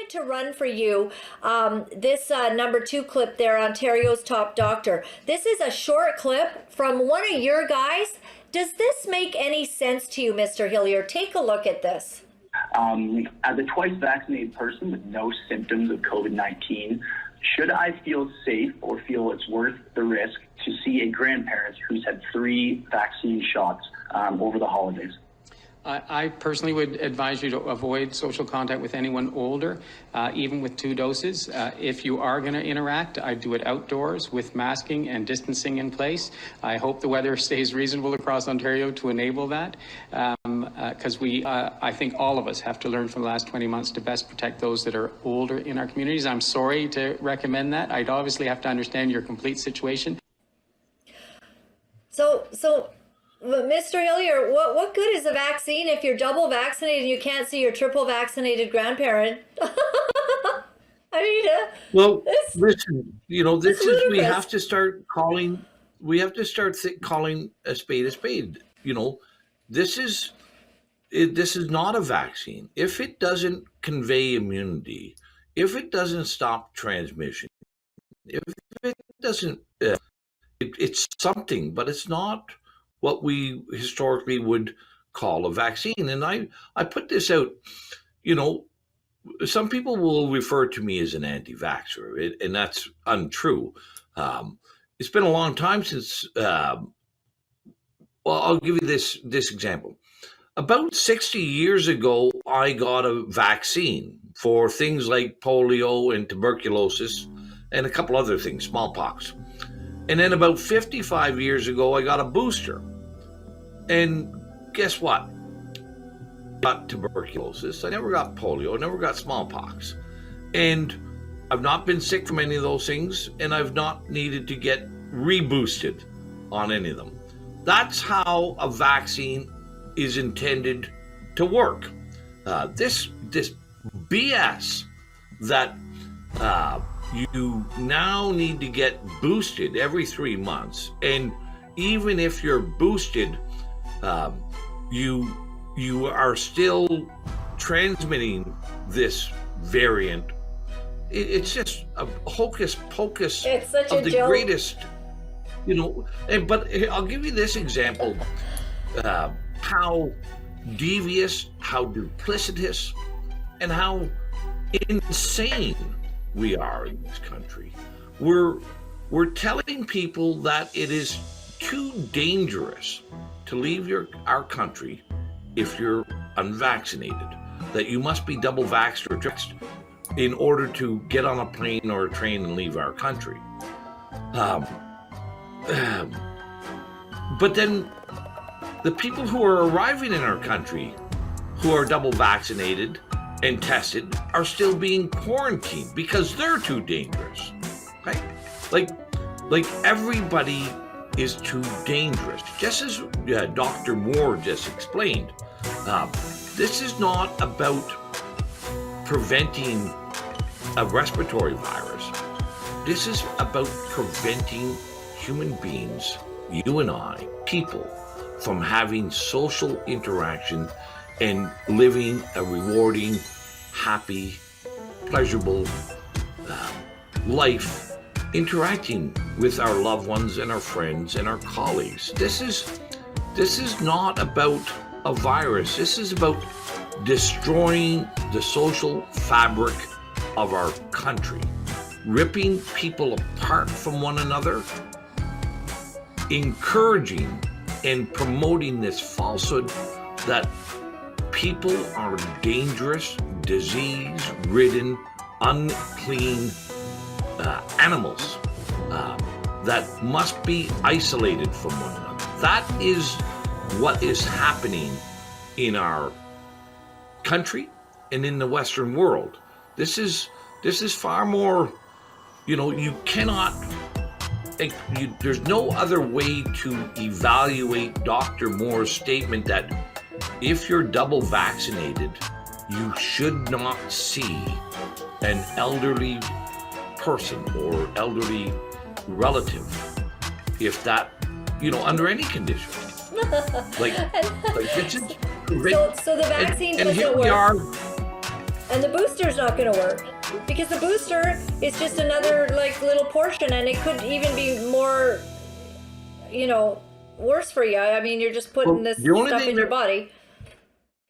wanted to run for you this number 2 clip there, Ontario's Top Doctor. This is a short clip from one of your guys. Does this make any sense to you, Mr. Hillier? Take a look at this. As a twice vaccinated person with no symptoms of COVID-19, should I feel safe or feel it's worth the risk to see a grandparent who's had 3 vaccine shots over the holidays? I personally would advise you to avoid social contact with anyone older, even with 2 doses. If you are going to interact, I'd do it outdoors with masking and distancing in place. I hope the weather stays reasonable across Ontario to enable that, because I think all of us have to learn from the last 20 months to best protect those that are older in our communities. I'm sorry to recommend that. I'd obviously have to understand your complete situation. So Mr. Hillier, what good is a vaccine if you're double vaccinated and you can't see your triple vaccinated grandparent? I mean, well, listen, this is ludicrous. we have to start calling a spade a spade. This is not a vaccine. If it doesn't convey immunity, if it doesn't stop transmission, if it doesn't, it's something, but it's not what we historically would call a vaccine. And I put this out, some people will refer to me as an anti-vaxxer, and that's untrue. It's been a long time since, well, I'll give you this example. About 60 years ago, I got a vaccine for things like polio and tuberculosis and a couple other things, smallpox. And then about 55 years ago, I got a booster. And guess what? I got tuberculosis. I never got polio. I never got smallpox. And I've not been sick from any of those things, and I've not needed to get reboosted on any of them. That's how a vaccine is intended to work. This BS that you now need to get boosted every 3 months, and even if you're boosted, you are still transmitting this variant. It's just a hocus pocus of the joke. Greatest, But I'll give you this example: how devious, how duplicitous, and how insane we are in this country. We're telling people that it is too dangerous to leave our country if you're unvaccinated, that you must be double vaxxed or tripped in order to get on a plane or a train and leave our country. But then the people who are arriving in our country who are double vaccinated and tested are still being quarantined because they're too dangerous, right? Like everybody is too dangerous. Just as Dr. Moore just explained, this is not about preventing a respiratory virus. This is about preventing human beings, you and I, people, from having social interaction and living a rewarding, happy, pleasurable life, interacting with our loved ones and our friends and our colleagues. This is not about a virus. This is about destroying the social fabric of our country, ripping people apart from one another, encouraging and promoting this falsehood that people are dangerous, disease-ridden, unclean animals that must be isolated from one another. That is what is happening in our country and in the Western world. This is far more, you cannot, there's no other way to evaluate Dr. Moore's statement that if you're double vaccinated, you should not see an elderly person or elderly relative, if that, under any condition. Like this is so the vaccine and doesn't here work. we are. And the booster's not going to work because the booster is just another like little portion, and it could even be more, worse for you. I mean, you're just putting Well, this the only stuff thing in your body.